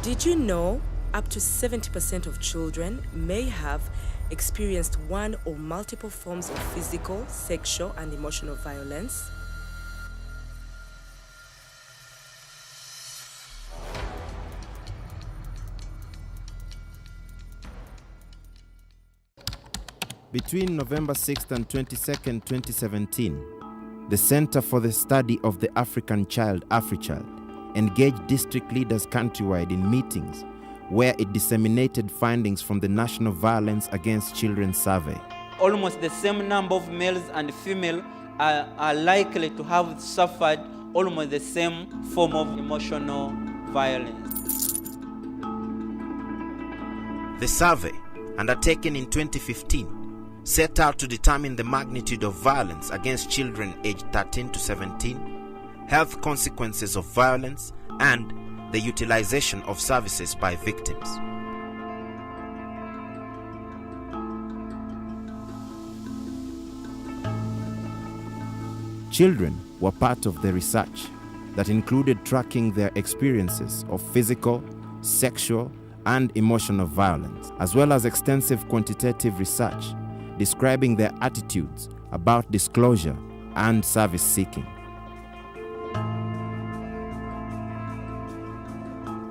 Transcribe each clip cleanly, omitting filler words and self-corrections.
Did you know up to 70% of children may have experienced one or multiple forms of physical, sexual, and emotional violence? Between November 6th and 22nd, 2017, the Center for the Study of the African Child, AfriChild, engaged district leaders countrywide in meetings where it disseminated findings from the National Violence Against Children Survey. Almost the same number of males and females are likely to have suffered almost the same form of emotional violence. The survey, undertaken in 2015, set out to determine the magnitude of violence against children aged 13 to 17, health consequences of violence, and the utilization of services by victims. Children were part of the research that included tracking their experiences of physical, sexual, and emotional violence, as well as extensive quantitative research describing their attitudes about disclosure and service seeking.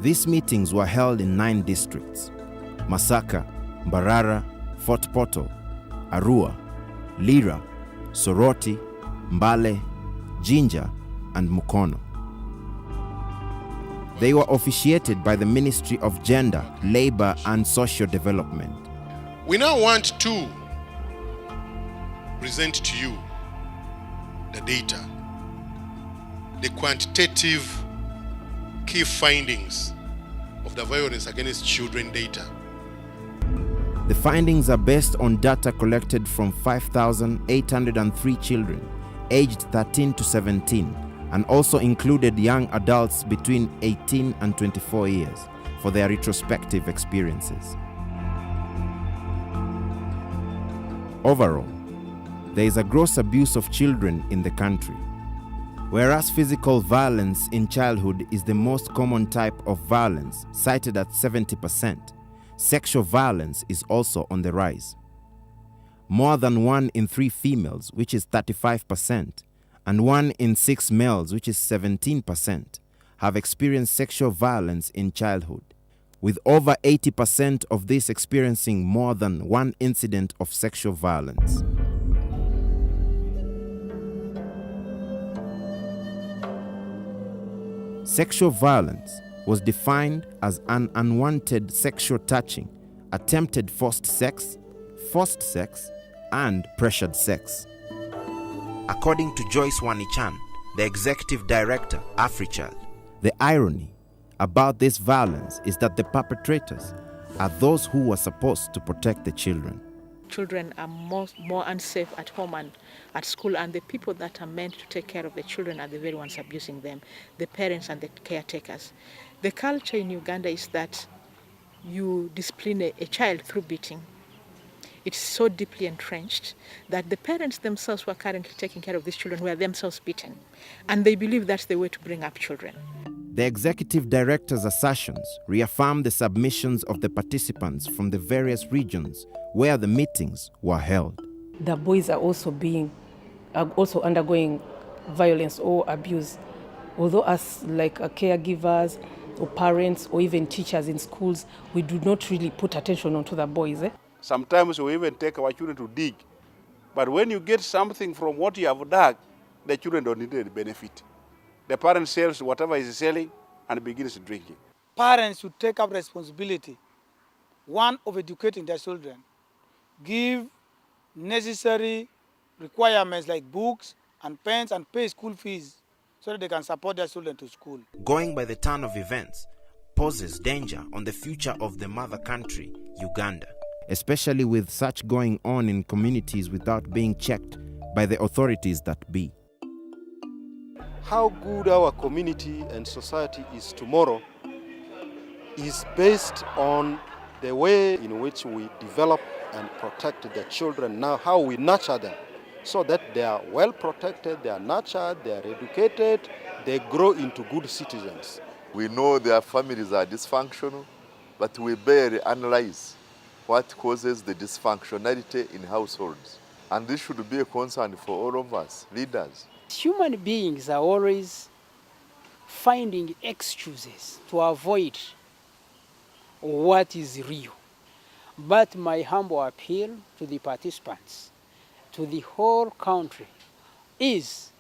These meetings were held in 9 districts: Masaka, Mbarara, Fort Portal, Arua, Lira, Soroti, Mbale, Jinja, and Mukono. They were officiated by the Ministry of Gender, Labor, and Social Development. We now want to present to you the data, the quantitative key findings of the violence against children data. The findings are based on data collected from 5,803 children aged 13 to 17 and also included young adults between 18 and 24 years for their retrospective experiences. Overall, there is a gross abuse of children in the country. Whereas physical violence in childhood is the most common type of violence, cited at 70%, sexual violence is also on the rise. More than 1 in 3 females, which is 35%, and 1 in 6 males, which is 17%, have experienced sexual violence in childhood, with over 80% of these experiencing more than 1 incident of sexual violence. Sexual violence was defined as an unwanted sexual touching, attempted forced sex, and pressured sex. According to Joyce Wanichan, the executive director, AfriChild, the irony about this violence is that the perpetrators are those who were supposed to protect the children. Children are more unsafe at home and at school, and the people that are meant to take care of the children are the very ones abusing them, the parents and the caretakers. The culture in Uganda is that you discipline a child through beating. It's so deeply entrenched that the parents themselves who are currently taking care of these children were themselves beaten, and they believe that's the way to bring up children. The executive director's assertions reaffirm the submissions of the participants from the various regions where the meetings were held. The boys are also undergoing violence or abuse. Although as like caregivers or parents or even teachers in schools, we do not really put attention onto the boys. Sometimes we even take our children to dig. But when you get something from what you have dug, the children don't need any benefit. The parent sells whatever is selling and begins drinking. Parents should take up responsibility, one, of educating their children. Give necessary requirements like books and pens and pay school fees so that they can support their children to school. Going by the turn of events poses danger on the future of the mother country, Uganda, especially with such going on in communities without being checked by the authorities that be. How good our community and society is tomorrow is based on the way in which we develop and protect the children now, how we nurture them, so that they are well protected, they are nurtured, they are educated, they grow into good citizens. We know their families are dysfunctional, but we barely analyze what causes the dysfunctionality in households. And this should be a concern for all of us, leaders. Human beings are always finding excuses to avoid what is real. But my humble appeal to the participants, to the whole country, is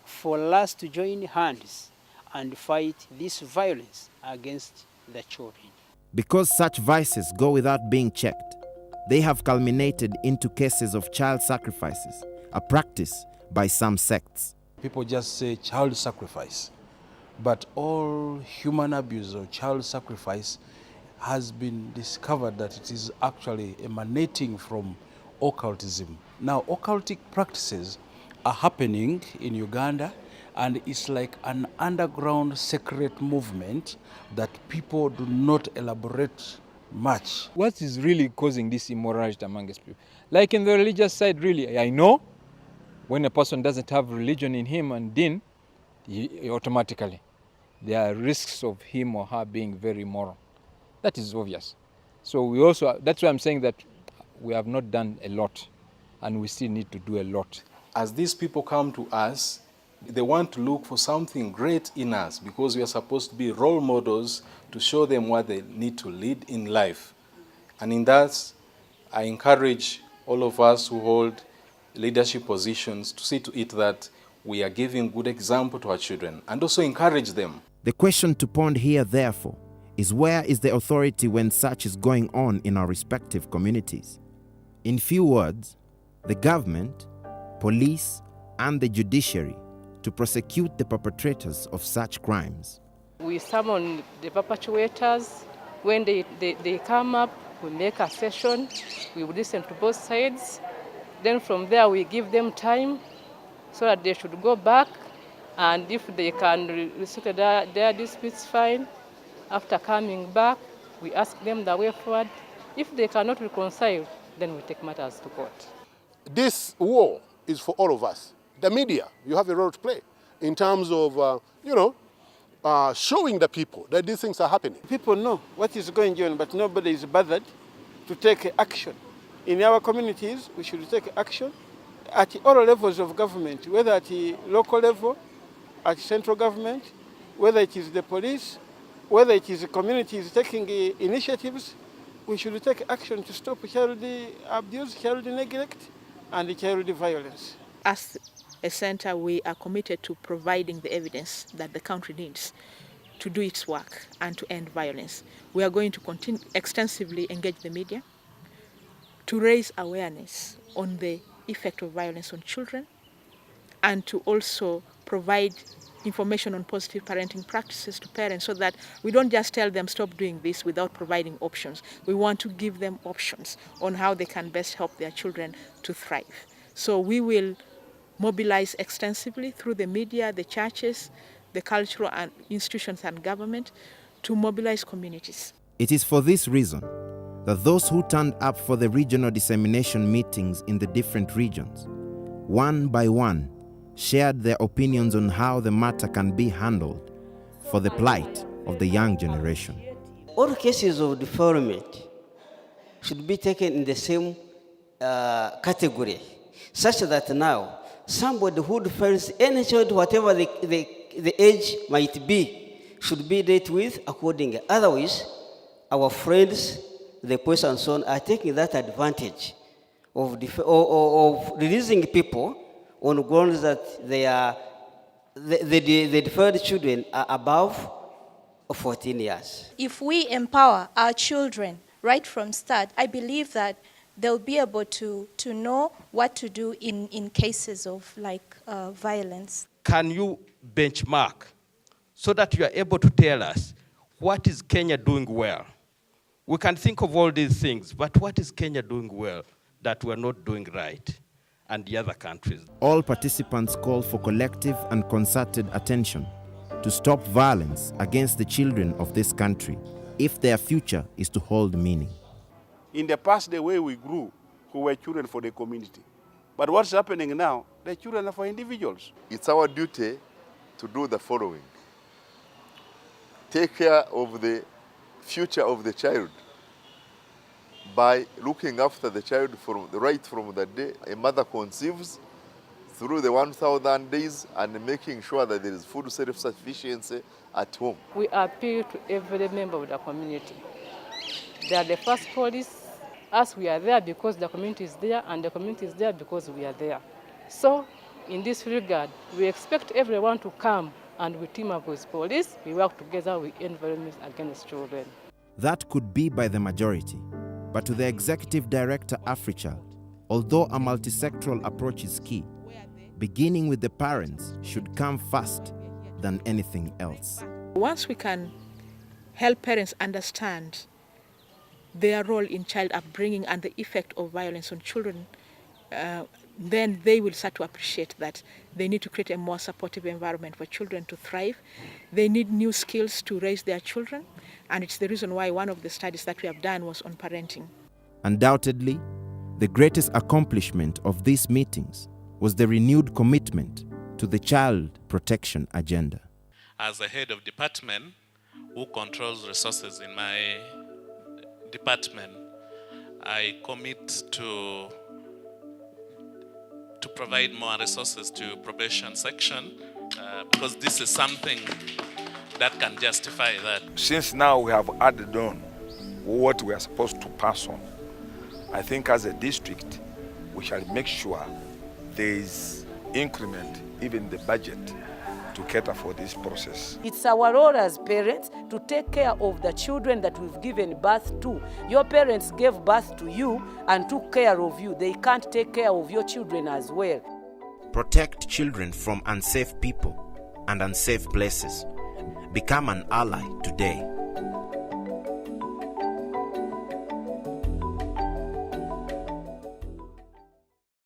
for us to join hands and fight this violence against the children. Because such vices go without being checked, they have culminated into cases of child sacrifices, a practice by some sects. People just say child sacrifice, but all human abuse or child sacrifice has been discovered that it is actually emanating from occultism. Now, occultic practices are happening in Uganda, and it's like an underground secret movement that people do not elaborate much. What is really causing this immorality amongst people? Like in the religious side, really, I know when a person doesn't have religion in him and deen, automatically there are risks of him or her being very moral. That is obvious. So we also, that's why I'm saying that we have not done a lot and we still need to do a lot. As these people come to us, they want to look for something great in us because we are supposed to be role models to show them what they need to lead in life. And in that, I encourage all of us who hold leadership positions to see to it that we are giving good example to our children and also encourage them. The question to ponder here, therefore, is where is the authority when such is going on in our respective communities? In few words, the government, police, and the judiciary to prosecute the perpetrators of such crimes. We summon the perpetrators. When they come up, we make a session, we listen to both sides. Then from there we give them time so that they should go back, and if they can resolve their disputes, fine. After coming back, we ask them the way forward. If they cannot reconcile, then we take matters to court. This war is for all of us. The media, you have a role to play in terms of, showing the people that these things are happening. People know what is going on, but nobody is bothered to take action. In our communities, we should take action at all levels of government, whether at the local level, at central government, whether it is the police, whether it is the communities taking initiatives. We should take action to stop child abuse, child neglect, and child violence. As a center, we are committed to providing the evidence that the country needs to do its work and to end violence. We are going to continue extensively engage the media to raise awareness on the effect of violence on children and to also provide information on positive parenting practices to parents so that we don't just tell them stop doing this without providing options. We want to give them options on how they can best help their children to thrive. So we will mobilize extensively through the media, the churches, the cultural and institutions and government to mobilize communities. It is for this reason that those who turned up for the regional dissemination meetings in the different regions, one by one, shared their opinions on how the matter can be handled for the plight of the young generation. All cases of defilement should be taken in the same category, such that now somebody who defends any child, whatever the age might be, should be dealt with accordingly. Otherwise, our friends, the police and so on, are taking that advantage of releasing people on grounds that the deferred children are above 14 years. If we empower our children right from start, I believe that they'll be able to know what to do in cases of violence. Can you benchmark so that you are able to tell us what is Kenya doing well? We can think of all these things, but what is Kenya doing well that we're not doing right? And the other countries. All participants call for collective and concerted attention to stop violence against the children of this country if their future is to hold meaning. In the past, the way we grew, we were children for the community. But what's happening now, the children are for individuals. It's our duty to do the following. take care of the future of the child by looking after the child from the day a mother conceives through the 1,000 days and making sure that there is food self-sufficiency at home. We appeal to every member of the community. They are the first police. Us, we are there because the community is there, and the community is there because we are there. So, in this regard, we expect everyone to come, and we team up with police. We work together with end violence against children. That could be by the majority, but to the Executive Director AfriChild, although a multisectoral approach is key, beginning with the parents should come first than anything else. Once we can help parents understand their role in child upbringing and the effect of violence on children, then they will start to appreciate that they need to create a more supportive environment for children to thrive. They need new skills to raise their children, and it's the reason why one of the studies that we have done was on parenting. Undoubtedly, the greatest accomplishment of these meetings was the renewed commitment to the child protection agenda. As the head of department who controls resources in my department, I commit to provide more resources to probation section because this is something that can justify that. Since now we have added on what we are supposed to pass on, I think as a district we shall make sure there is increment, even the budget, to cater for this process. It's our role as parents to take care of the children that we've given birth to. Your parents gave birth to you and took care of you. They can't take care of your children as well. Protect children from unsafe people and unsafe places. Become an ally today.